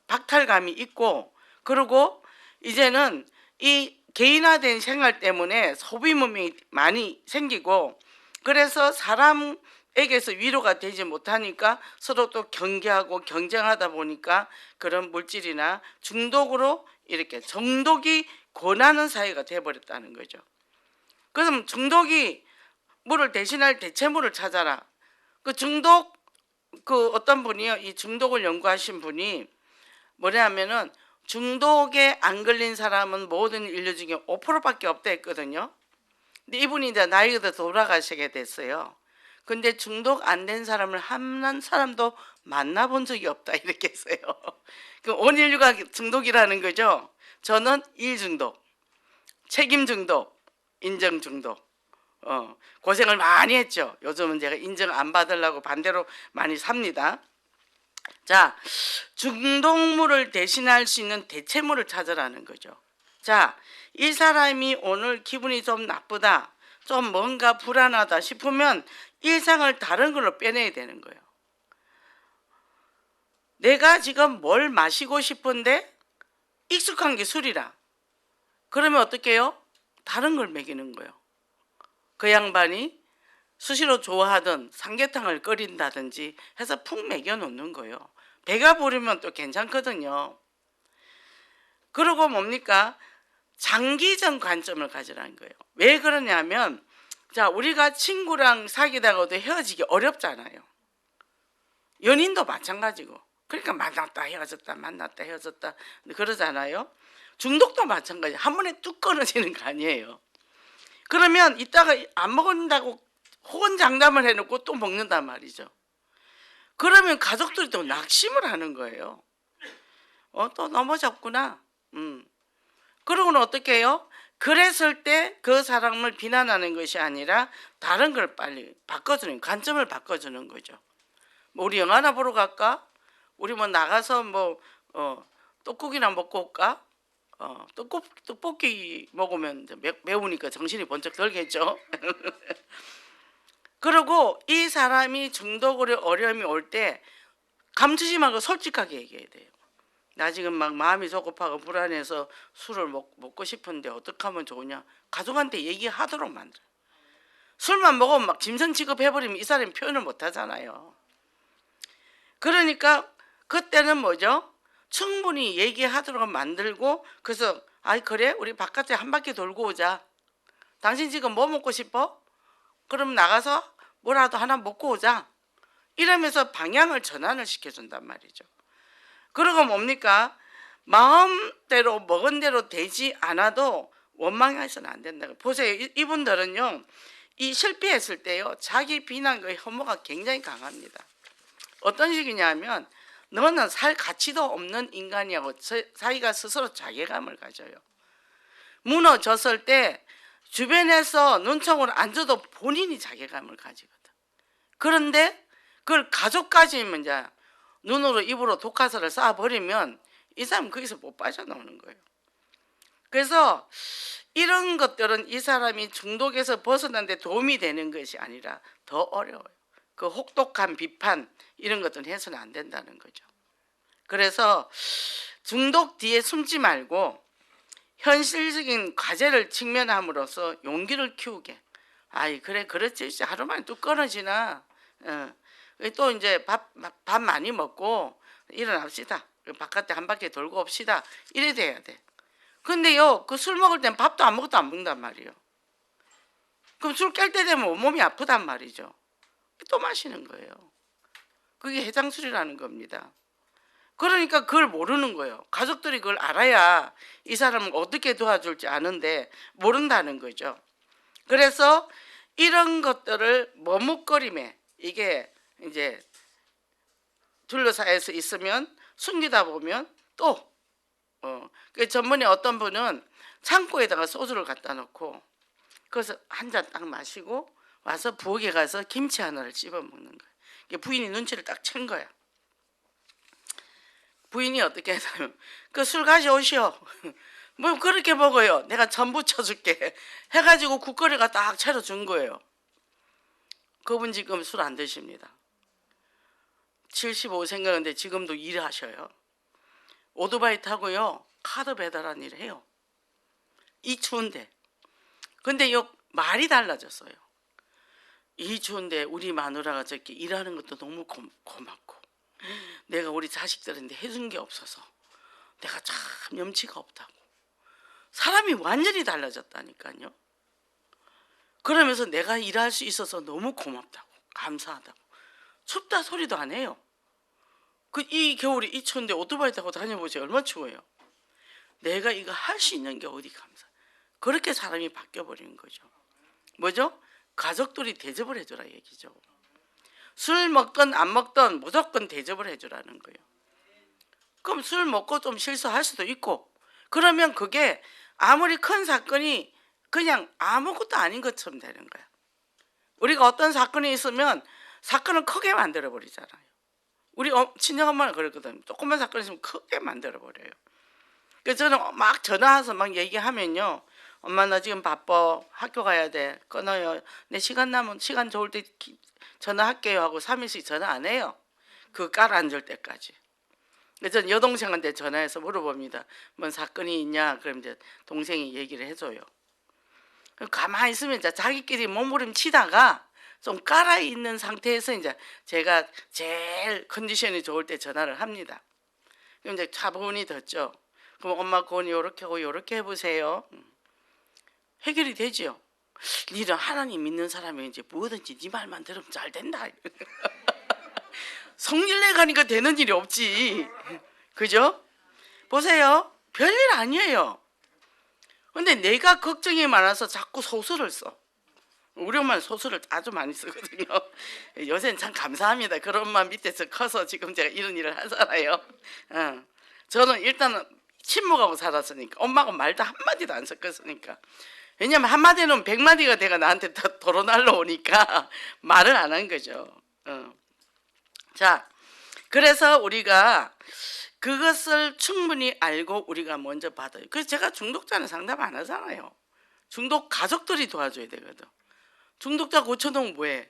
박탈감이 있고, 그리고 이제는 이 개인화된 생활 때문에 소비문명이 많이 생기고, 그래서 사람에게서 위로가 되지 못하니까 서로 또 경계하고 경쟁하다 보니까 그런 물질이나 중독으로 이렇게 중독이 권하는 사회가 돼버렸다는 거죠. 그럼 중독이 물을 대신할 대체물을 찾아라. 그 중독, 그 어떤 분이요, 이 중독을 연구하신 분이 뭐냐면은 중독에 안 걸린 사람은 모든 인류 중에 5%밖에 없다 했거든요. 근데 이분이 이제 나이가 들어 돌아가시게 됐어요. 근데 중독 안 된 사람을 한 사람도 만나본 적이 없다 이렇게 했어요. 그럼 온 인류가 중독이라는 거죠. 저는 일 중독, 책임 중독, 인정 중독. 고생을 많이 했죠. 요즘은 제가 인정 안 받으려고 반대로 많이 삽니다. 자, 중독물을 대신할 수 있는 대체물을 찾으라는 거죠. 자, 이 사람이 오늘 기분이 좀 나쁘다, 좀 뭔가 불안하다 싶으면 일상을 다른 걸로 빼내야 되는 거예요. 내가 지금 뭘 마시고 싶은데 익숙한 게 술이라. 그러면 어떻게 해요? 다른 걸 먹이는 거예요. 그 양반이 수시로 좋아하던 삼계탕을 끓인다든지 해서 푹 먹여 놓는 거예요. 배가 부르면 또 괜찮거든요. 그리고 뭡니까? 장기적 관점을 가지라는 거예요. 왜 그러냐면, 자, 우리가 친구랑 사귀다가도 헤어지기 어렵잖아요. 연인도 마찬가지고. 그러니까 만났다 헤어졌다 만났다 헤어졌다 그러잖아요. 중독도 마찬가지. 한 번에 뚝 끊어지는 거 아니에요. 그러면 이따가 안 먹는다고 호언장담을 해놓고 또 먹는단 말이죠. 그러면 가족들이 또 낙심을 하는 거예요. 또 넘어졌구나. 그러고는 어떻게 해요? 그랬을 때 그 사람을 비난하는 것이 아니라 다른 걸 빨리 바꿔주는, 관점을 바꿔주는 거죠. 뭐 우리 영화나 보러 갈까? 우리 뭐 나가서 뭐 떡국이나 먹고 올까? 떡볶이 먹으면 매우니까 정신이 번쩍 들겠죠. 그리고 이 사람이 중독으로 어려움이 올 때 감추지 말고 솔직하게 얘기해야 돼요. 나 지금 막 마음이 조급하고 불안해서 술을 먹고 싶은데 어떻게 하면 좋으냐? 가족한테 얘기하도록 만들어요. 술만 먹으면 막 짐승 취급해버리면 이 사람이 표현을 못 하잖아요. 그러니까 그때는 뭐죠? 충분히 얘기하도록 만들고, 그래서 아이 그래? 우리 바깥에 한 바퀴 돌고 오자. 당신 지금 뭐 먹고 싶어? 그럼 나가서 뭐라도 하나 먹고 오자. 이러면서 방향을 전환을 시켜준단 말이죠. 그리고 뭡니까? 마음대로 먹은 대로 되지 않아도 원망해서는 안 된다. 보세요. 이분들은요, 이 실패했을 때요, 자기 비난과 혐오가 굉장히 강합니다. 어떤 식이냐면, 너는 살 가치도 없는 인간이라고 자기가 스스로 자괴감을 가져요. 무너졌을 때 주변에서 눈총을 안 줘도 본인이 자괴감을 가지거든. 그런데 그걸 가족까지면 이제 눈으로 입으로 독화살을 쏴버리면 이 사람은 거기서 못 빠져나오는 거예요. 그래서 이런 것들은 이 사람이 중독에서 벗어나는데 도움이 되는 것이 아니라 더 어려워요. 그 혹독한 비판 이런 것들은 해서는 안 된다는 거죠. 그래서 중독 뒤에 숨지 말고 현실적인 과제를 직면함으로써 용기를 키우게. 아이 그래 그렇지 하루 만에 뚝 끊어지나. 또 이제 밥 많이 먹고 일어납시다. 바깥에 한 바퀴 돌고 옵시다. 이래 돼야 돼. 근데요, 그 술 먹을 땐 밥도 안 먹어도 안 먹는단 말이에요. 그럼 술 깰 때 되면 몸이 아프단 말이죠. 또 마시는 거예요. 그게 해장술이라는 겁니다. 그러니까 그걸 모르는 거예요. 가족들이 그걸 알아야 이 사람을 어떻게 도와줄지 아는데 모른다는 거죠. 그래서 이런 것들을 머뭇거림에 이게 이제 둘러싸여서 있으면 숨기다 보면 또 그 전번에 어떤 분은 창고에다가 소주를 갖다 놓고 그래서 한 잔 딱 마시고 와서 부엌에 가서 김치 하나를 씹어 먹는 거예요. 부인이 눈치를 딱 챈 거야. 부인이 어떻게 했냐면 그 술 가져오시오. 뭐 그렇게 먹어요. 내가 전부 쳐줄게 해가지고 국거리가 딱 차려준 거예요. 그분 지금 술 안 드십니다. 75세인가 근데 지금도 일하셔요. 오토바이 타고요. 카드 배달한 일을 해요. 이 추운데. 근데 요 말이 달라졌어요. 이 추운데 우리 마누라가 저렇게 일하는 것도 너무 고맙고 내가 우리 자식들한테 해준 게 없어서 내가 참 염치가 없다고. 사람이 완전히 달라졌다니까요. 그러면서 내가 일할 수 있어서 너무 고맙다고 감사하다고. 춥다 소리도 안 해요. 이 겨울에 이 추운데 오토바이 타고 다녀보세요. 얼마나 추워요. 내가 이거 할 수 있는 게 어디 감사. 그렇게 사람이 바뀌어버리는 거죠. 뭐죠? 가족들이 대접을 해주라 얘기죠. 술 먹든 안 먹든 무조건 대접을 해주라는 거예요. 그럼 술 먹고 좀 실수할 수도 있고 그러면 그게 아무리 큰 사건이 그냥 아무것도 아닌 것처럼 되는 거야. 우리가 어떤 사건이 있으면 사건을 크게 만들어 버리잖아요. 우리 친정엄마는 그랬거든요. 조그만 사건이 있으면 크게 만들어 버려요. 그래서 저는 막 전화해서 막 얘기하면요. 엄마 나 지금 바빠. 학교 가야 돼. 끊어요. 내 시간 나면 시간 좋을 때 전화할게요 하고 3일씩 전화 안 해요. 그 깔아앉을 때까지. 그래서 저는 여동생한테 전화해서 물어봅니다. 뭔 사건이 있냐? 그럼 이제 동생이 얘기를 해줘요. 가만히 있으면 이제 자기끼리 몸부림치다가 좀 깔아 있는 상태에서 이제 제가 제일 컨디션이 좋을 때 전화를 합니다. 그럼 이제 차분히 듣죠. 그럼 엄마 그건 요렇게 하고 요렇게 해보세요. 해결이 되죠. 니는 하나님 믿는 사람이 이제 뭐든지 네 말만 들으면 잘 된다. 성질내 가니까 되는 일이 없지. 그죠? 보세요. 별일 아니에요. 근데 내가 걱정이 많아서 자꾸 소설을 써. 우리 엄마는 소설을 아주 많이 쓰거든요. 요새는 참 감사합니다. 그런 엄마 밑에서 커서 지금 제가 이런 일을 하잖아요. 저는 일단은 침묵하고 살았으니까 엄마가 말도 한마디도 안 섞었으니까. 왜냐면 한마디는 100마디가 내가 나한테 다 도로 날라오니까 말을 안 한 거죠. 자, 그래서 우리가 그것을 충분히 알고 우리가 먼저 받아요. 그래서 제가 중독자는 상담 안 하잖아요. 중독 가족들이 도와줘야 되거든. 중독자 고쳐놓으면 뭐해?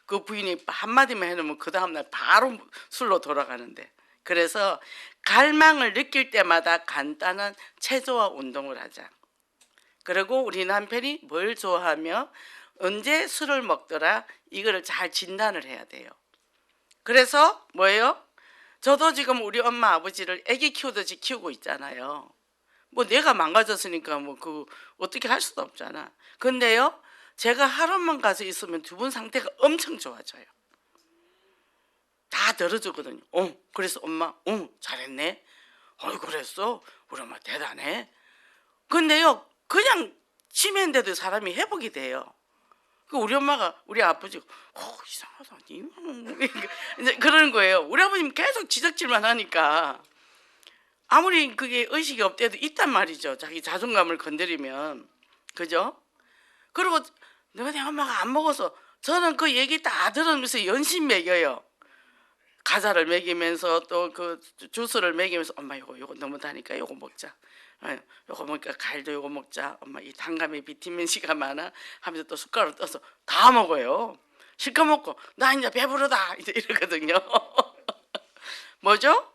그 부인이 한마디만 해놓으면 그 다음날 바로 술로 돌아가는데. 그래서 갈망을 느낄 때마다 간단한 체조와 운동을 하자. 그리고 우리 남편이 뭘 좋아하며 언제 술을 먹더라 이거를 잘 진단을 해야 돼요. 그래서 뭐예요? 저도 지금 우리 엄마 아버지를 아기 키우듯이 키우고 있잖아요. 뭐 내가 망가졌으니까 뭐 그 어떻게 할 수도 없잖아. 근데요 제가 하루만 가서 있으면 두 분 상태가 엄청 좋아져요. 다 들어주거든요. 그래서 엄마 잘했네. 그랬어? 우리 엄마 대단해. 근데요 그냥 치매인데도 사람이 회복이 돼요. 우리 엄마가 우리 아버지가 이상하다 이제 그러는 거예요. 우리 아버님 계속 지적질만 하니까 아무리 그게 의식이 없대도 있단 말이죠. 자기 자존감을 건드리면. 그죠? 그리고 너네 엄마가 안 먹어서 저는 그 얘기 다 들으면서 연신 먹여요. 과자를 먹이면서 또 그 주스를 먹이면서 엄마 요거 너무 다니까 요거 먹자. 요거 먹으니까 과일도 요거 먹자. 엄마 이 단감에 비타민 C가 많아 하면서 또 숟가락을 떠서 다 먹어요. 실컷 먹고 나 이제 배부르다 이제 이러거든요. 뭐죠?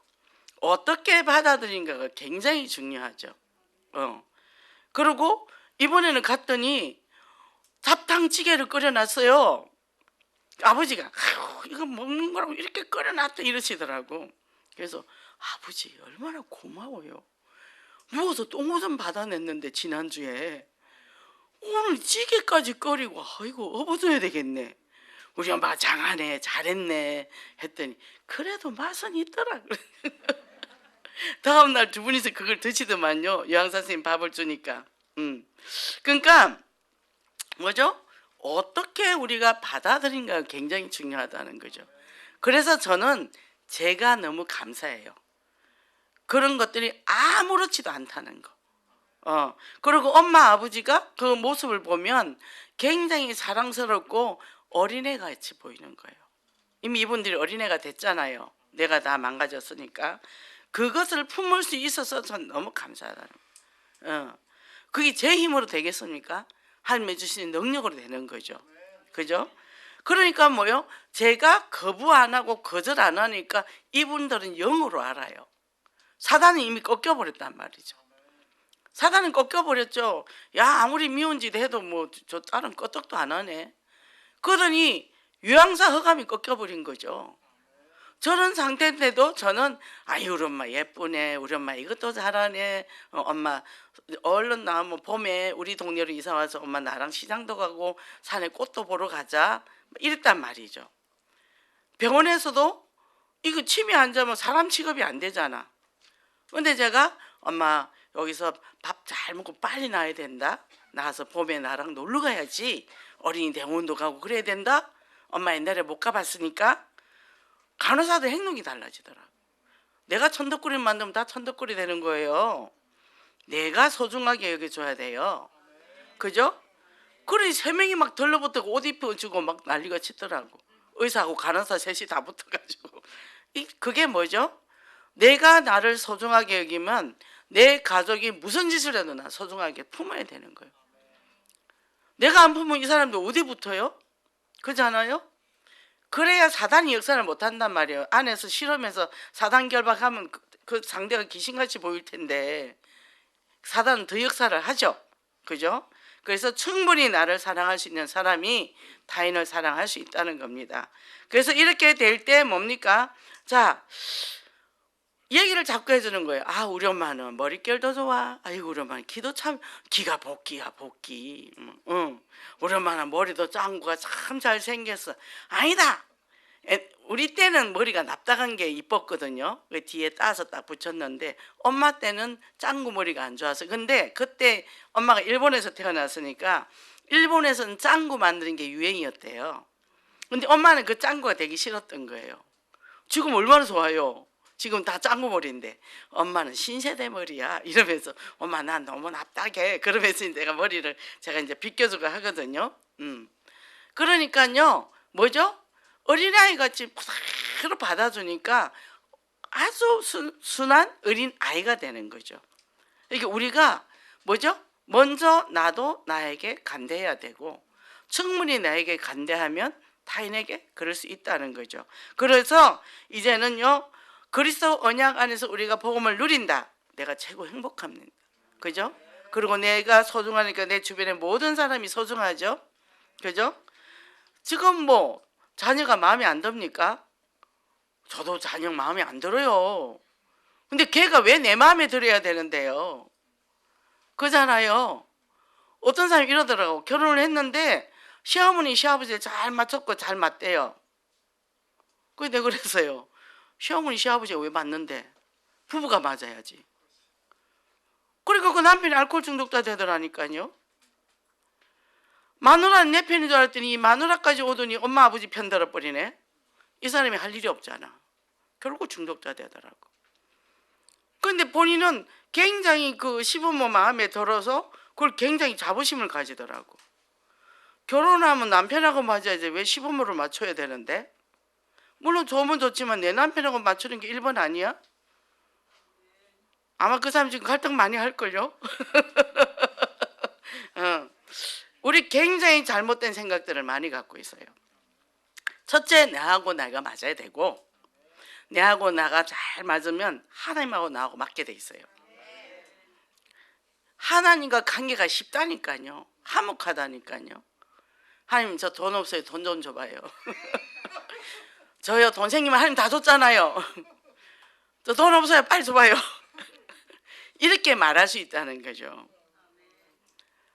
어떻게 받아들인가가 굉장히 중요하죠. 그리고 이번에는 갔더니 잡탕찌개를 끓여놨어요. 아버지가 이거 먹는 거라고 이렇게 끓여놨다 이러시더라고. 그래서 아버지 얼마나 고마워요. 누워서 똥오줌 받아냈는데 지난주에 오늘 찌개까지 끓이고 아이고 업어줘야 되겠네. 우리 엄마가 장하네 잘했네 했더니 그래도 맛은 있더라. 다음날 두 분이서 그걸 드시더만요. 요양선생님 밥을 주니까. 그러니까 뭐죠? 어떻게 우리가 받아들인가가 굉장히 중요하다는 거죠. 그래서 저는 제가 너무 감사해요. 그런 것들이 아무렇지도 않다는 거. 그리고 엄마 아버지가 그 모습을 보면 굉장히 사랑스럽고 어린애같이 보이는 거예요. 이미 이분들이 어린애가 됐잖아요. 내가 다 망가졌으니까. 그것을 품을 수 있어서 전 너무 감사하다는 거예요. 그게 제 힘으로 되겠습니까? 하나님이 주시는 능력으로 되는 거죠. 그죠? 그러니까 뭐요? 제가 거부 안 하고 거절 안 하니까 이분들은 영으로 알아요. 사단은 이미 꺾여버렸단 말이죠. 사단은 꺾여버렸죠. 야, 아무리 미운 짓 해도 뭐 저 딸은 끄떡도 안 하네. 그러더니 유양사 허감이 꺾여버린 거죠. 저런 상태인데도 저는 아유 우리 엄마 예쁘네, 우리 엄마 이것도 잘하네, 엄마 얼른 나오면 봄에 우리 동네로 이사 와서 엄마 나랑 시장도 가고 산에 꽃도 보러 가자 이랬단 말이죠. 병원에서도 이거 침이 안 자면 사람 취급이 안 되잖아. 근데 제가 엄마 여기서 밥 잘 먹고 빨리 나야 된다, 나와서 봄에 나랑 놀러 가야지, 어린이 대원도 가고 그래야 된다, 엄마 옛날에 못 가봤으니까. 간호사도 행동이 달라지더라고. 내가 천덕꾸리 만들면 다 천덕꾸리 되는 거예요. 내가 소중하게 여겨줘야 돼요. 그죠? 그래 세 명이 막 들러붙고 옷 입혀주고 막 난리가 치더라고. 의사하고 간호사 셋이 다 붙어가지고. 그게 뭐죠? 내가 나를 소중하게 여기면 내 가족이 무슨 짓을 해도 나 소중하게 품어야 되는 거예요. 내가 안 품으면 이 사람들 어디 붙어요? 그렇잖아요? 그래야 사단이 역사를 못한단 말이에요. 안에서 실험해서 사단 결박하면 그 상대가 귀신같이 보일 텐데 사단은 더 역사를 하죠. 그죠? 그래서 충분히 나를 사랑할 수 있는 사람이 타인을 사랑할 수 있다는 겁니다. 그래서 이렇게 될 때 뭡니까? 자, 얘기를 자꾸 해주는 거예요. 아, 우리 엄마는 머릿결도 좋아. 아이고, 우리 엄마는 기도 참, 기가 복기야, 복기. 응. 우리 엄마는 머리도 짱구가 참 잘생겼어. 아니다. 우리 때는 머리가 납작한 게 이뻤거든요. 그 뒤에 따서 딱 붙였는데 엄마 때는 짱구 머리가 안 좋아서. 근데 그때 엄마가 일본에서 태어났으니까 일본에서는 짱구 만드는 게 유행이었대요. 근데 엄마는 그 짱구가 되기 싫었던 거예요. 지금 얼마나 좋아요. 지금 다 짱구 머리인데 엄마는 신세대 머리야 이러면서 엄마 난 너무 납작해 그러면서 내가 머리를 제가 이제 비껴주고 하거든요. 그러니까요, 뭐죠? 어린아이 같이 그대로 받아주니까 아주 순한 어린 아이가 되는 거죠. 이게 우리가 뭐죠? 먼저 나도 나에게 간대해야 되고 충분히 나에게 간대하면 타인에게 그럴 수 있다는 거죠. 그래서 이제는요, 그리스도 언약 안에서 우리가 복음을 누린다. 내가 최고 행복합니다. 그죠? 그리고 내가 소중하니까 내 주변에 모든 사람이 소중하죠. 그죠? 지금 뭐 자녀가 마음에 안 듭니까? 저도 자녀 마음에 안 들어요. 근데 걔가 왜 내 마음에 들어야 되는데요? 그잖아요. 어떤 사람이 이러더라고. 결혼을 했는데 시어머니 시아버지 잘 맞췄고 잘 맞대요. 그게 내가 그랬어요. 시어머니 시아버지가 왜 맞는데? 부부가 맞아야지. 그러니까 그 남편이 알코올 중독자 되더라니까요. 마누라는 내 편인 줄 알았더니 이 마누라까지 오더니 엄마 아버지 편 들어버리네. 이 사람이 할 일이 없잖아. 결국 중독자 되더라고. 그런데 본인은 굉장히 그 시부모 마음에 들어서 그걸 굉장히 자부심을 가지더라고. 결혼하면 남편하고 맞아야지 왜 시부모를 맞춰야 되는데? 물론 좋으면 좋지만 내 남편하고 맞추는 게 1번 아니야? 아마 그 사람 지금 갈등 많이 할걸요? 우리 굉장히 잘못된 생각들을 많이 갖고 있어요. 첫째, 나하고 나가 맞아야 되고, 내하고 나가 잘 맞으면 하나님하고 나하고 맞게 돼 있어요. 하나님과 관계가 쉽다니까요. 화목하다니까요. 하나님 저 돈 없어요. 돈 좀 줘봐요. 저요 돈 생기면 하나님 다 줬잖아요. 저 돈 없어요. 빨리 줘봐요. 이렇게 말할 수 있다는 거죠.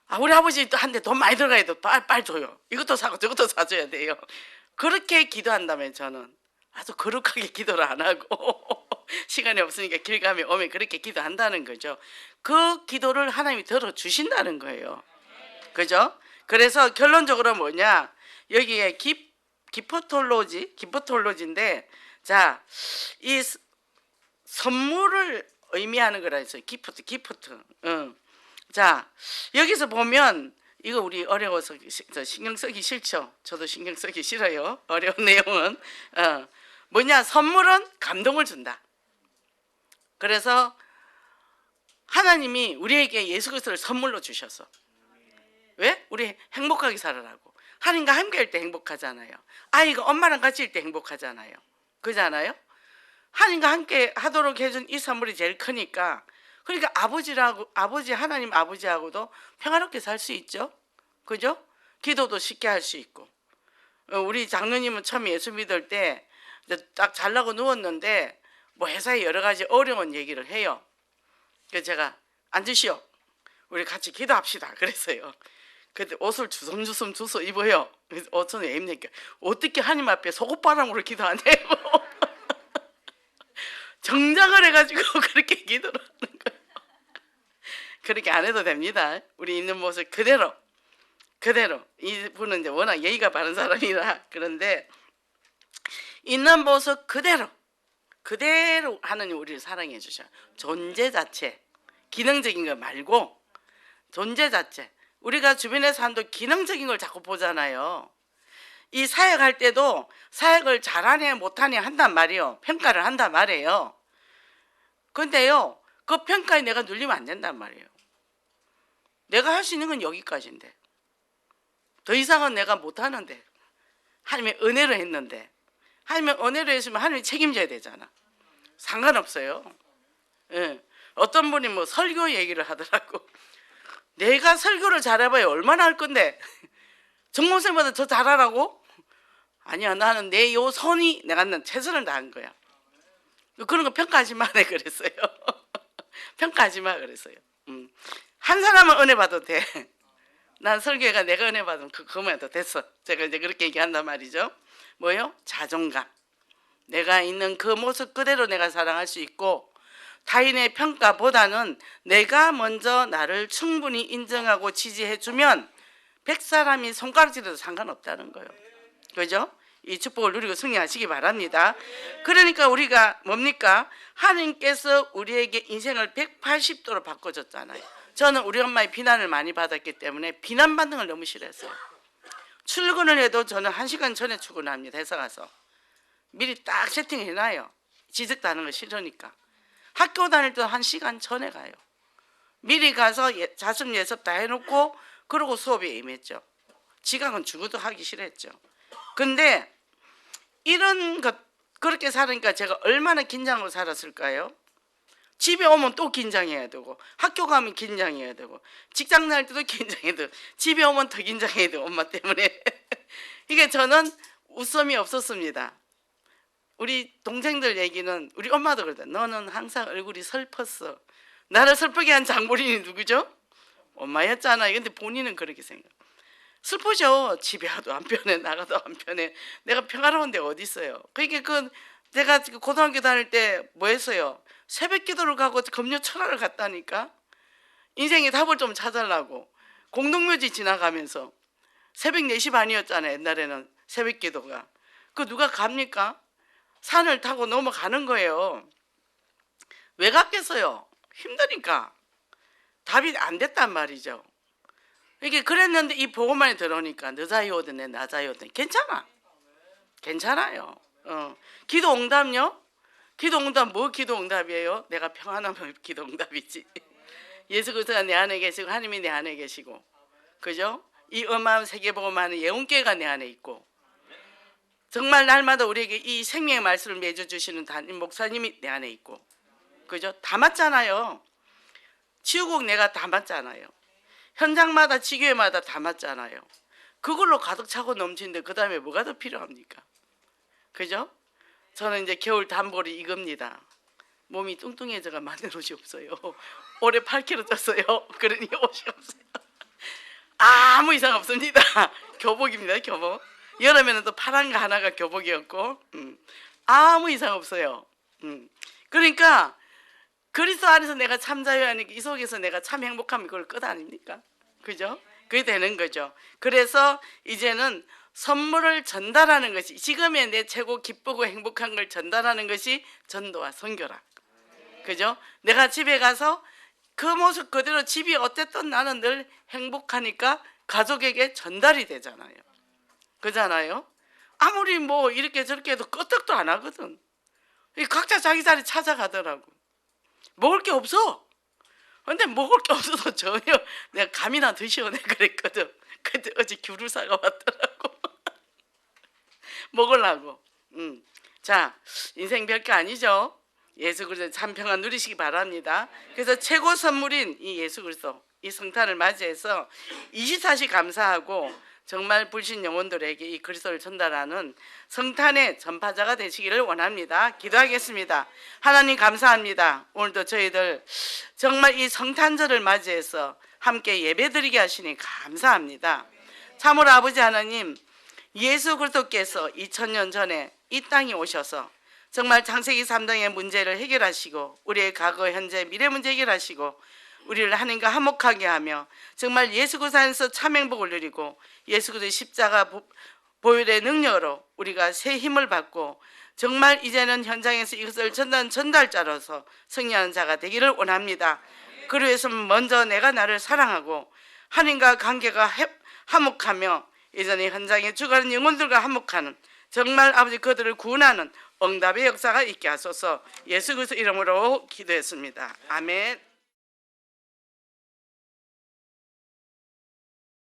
아, 우리 아버지 한테 돈 많이 들어가야 돼. 빨리 줘요. 이것도 사고 저것도 사줘야 돼요. 그렇게 기도한다면 저는 아주 거룩하게 기도를 안 하고 시간이 없으니까 길 가면 오면 그렇게 기도한다는 거죠. 그 기도를 하나님이 들어주신다는 거예요. 그죠? 그래서 결론적으로 뭐냐, 여기에 기프톨로지인데, 자, 이 선물을 의미하는 거라 했어요. 기프트. 자, 여기서 보면 이거 우리 어려워서 신경 쓰기 싫죠. 저도 신경 쓰기 싫어요. 어려운 내용은. 뭐냐, 선물은 감동을 준다. 그래서 하나님이 우리에게 예수 그리스도를 선물로 주셔서, 왜? 우리 행복하게 살아라고. 하나님과 함께할 때 행복하잖아요. 아이가 엄마랑 같이 일 때 행복하잖아요. 그잖아요. 하나님과 함께 하도록 해준 이 선물이 제일 크니까, 그러니까 아버지 하나님 아버지하고도 평화롭게 살 수 있죠. 그죠? 기도도 쉽게 할 수 있고. 우리 장로님은 처음 예수 믿을 때 딱 잘나고 누웠는데 뭐 회사에 여러 가지 어려운 얘기를 해요. 그래서 제가 앉으시오, 우리 같이 기도합시다 그랬어요. 그때 옷을 주섬주섬 주워 입어요. 그래서 어쩌면 애입니까, 어떻게 하나님 앞에 속옷바람으로 기도하냐고 정장을 해가지고 그렇게 기도를 하는 거예요. 그렇게 안 해도 됩니다. 우리 있는 모습 그대로 이분은 이제 워낙 예의가 바른 사람이라. 그런데 있는 모습 그대로 하느님 우리를 사랑해 주셔. 존재 자체, 기능적인 거 말고 존재 자체. 우리가 주변의 사람도 기능적인 걸 자꾸 보잖아요. 이 사역할 때도 사역을 잘하네 못하네 한단 말이에요. 평가를 한단 말이에요. 근데요, 그 평가에 내가 눌리면 안 된단 말이에요. 내가 할 수 있는 건 여기까지인데 더 이상은 내가 못하는데, 하나님의 은혜로 했는데, 하나님의 은혜로 했으면 하나님이 책임져야 되잖아. 상관없어요. 예. 어떤 분이 뭐 설교 얘기를 하더라고. 내가 설교를 잘해봐야 얼마나 할 건데 정목사님보다 더 잘하라고? 아니야, 나는 내 요 선이 내가 최선을 다한 거야. 그런 거 평가하지 마 그랬어요. 평가하지 마 그랬어요. 한 사람은 은혜 받아도 돼. 난 설교가 내가 은혜 받으면 그거만 해도 됐어. 제가 이제 그렇게 얘기한단 말이죠. 뭐요? 자존감. 내가 있는 그 모습 그대로 내가 사랑할 수 있고, 타인의 평가보다는 내가 먼저 나를 충분히 인정하고 지지해주면 100사람이 손가락질해도 상관없다는 거예요. 그죠? 이 축복을 누리고 승리하시기 바랍니다. 그러니까 우리가 뭡니까? 하나님께서 우리에게 인생을 180도로 바꿔줬잖아요. 저는 우리 엄마의 비난을 많이 받았기 때문에 비난받는 걸 너무 싫어했어요. 출근을 해도 저는 1시간 전에 출근합니다. 회사 가서 미리 딱 세팅해놔요. 지적당하는 거 싫으니까. 학교 다닐 때도 1시간 전에 가요. 미리 가서 자습 예습 다 해놓고 그러고 수업에 임했죠. 지각은 죽어도 하기 싫었죠. 근데 이런 것 그렇게 살으니까 제가 얼마나 긴장으로 살았을까요? 집에 오면 또 긴장해야 되고, 학교 가면 긴장해야 되고, 직장 다닐 때도 긴장해야 되고, 집에 오면 더 긴장해야 되고, 엄마 때문에. 이게 저는 웃음이 없었습니다. 우리 동생들 얘기는, 우리 엄마도 그러다. 너는 항상 얼굴이 슬펐어. 나를 슬프게 한 장본인이 누구죠? 엄마였잖아요. 근데 본인은 그렇게 생각. 슬프죠. 집에 와도 안 편해, 나가도 안 편해. 내가 평화로운 데가 어디 있어요. 그러니까 내가 고등학교 다닐 때 뭐 했어요? 새벽 기도를 가고 금요 철학을 갔다니까. 인생의 답을 좀 찾으려고 공동묘지 지나가면서 새벽 4시 반이었잖아요. 옛날에는 새벽 기도가. 그 누가 갑니까? 산을 타고 넘어가는 거예요. 왜 갔겠어요? 힘드니까. 답이 안 됐단 말이죠. 이게 그랬는데 이 복음만이 들어오니까 너자이 오든 내 나자이 오든 괜찮아. 괜찮아요. 기도 응답요? 기도 응답 뭐 기도 응답이에요? 내가 평안하면 기도 응답이지. 예수 그리스도가 내 안에 계시고 하나님이 내 안에 계시고, 그죠? 이 어마어마한 세계복음하는 예언교회가 내 안에 있고, 정말 날마다 우리에게 이 생명의 말씀을 맺어주시는 담임 목사님이 내 안에 있고, 그죠? 다 맞잖아요. 지우국 내가 다 맞잖아요. 현장마다 지교회마다 다 맞잖아요. 그걸로 가득 차고 넘치는데 그 다음에 뭐가 더 필요합니까? 그죠? 저는 이제 겨울 단벌이 이겁니다. 몸이 뚱뚱해져가 만든 옷이 없어요. 올해 8kg 쪘어요. 그러니 옷이 없어요. 아무 이상 없습니다. 교복입니다. 교복. 여름에는 또 파란 거 하나가 교복이었고, 아무 이상 없어요. 그러니까 그리스도 안에서 내가 참 자유하니까 이 속에서 내가 참 행복하면 그걸 끝 아닙니까? 그죠? 그게 되는 거죠. 그래서 이제는 선물을 전달하는 것이, 지금의 내 최고 기쁘고 행복한 걸 전달하는 것이 전도와 선교라. 그죠? 내가 집에 가서 그 모습 그대로, 집이 어쨌든 나는 늘 행복하니까 가족에게 전달이 되잖아요. 그잖아요? 아무리 뭐 이렇게 저렇게 해도 끄떡도 안 하거든. 각자 자기 자리 찾아가더라고. 먹을 게 없어. 근데 먹을 게 없어서 전혀 내가 감이나 드시오 내가 그랬거든. 근데 어제 귤을 사가 왔더라고. 먹으려고. 자, 인생 별거 아니죠. 예수 그리스도 참 평안 누리시기 바랍니다. 그래서 최고 선물인 이 예수 그리스도 이 성탄을 맞이해서 24시 감사하고 정말 불신 영혼들에게 이 그리스도를 전달하는 성탄의 전파자가 되시기를 원합니다. 기도하겠습니다. 하나님 감사합니다. 오늘도 저희들 정말 이 성탄절을 맞이해서 함께 예배드리게 하시니 감사합니다. 참으로 아버지 하나님, 예수 그리스도께서 2000년 전에 이 땅에 오셔서 정말 창세기 3장의 문제를 해결하시고 우리의 과거, 현재, 미래 문제 해결하시고 우리를 하나님과 화목하게 하며 정말 예수 그리스도 안에서 참 행복을 누리고 예수 그리스도의 십자가 보혈의 능력으로 우리가 새 힘을 받고 정말 이제는 현장에서 이것을 전달자로서 승리하는 자가 되기를 원합니다. 그를 위해서 먼저 내가 나를 사랑하고 하나님과 관계가 화목하며 예전에 현장에 죽어가는 영혼들과 화목하는 정말 아버지 그들을 구원하는 응답의 역사가 있게 하소서. 예수 그리스도 이름으로 기도했습니다. 아멘.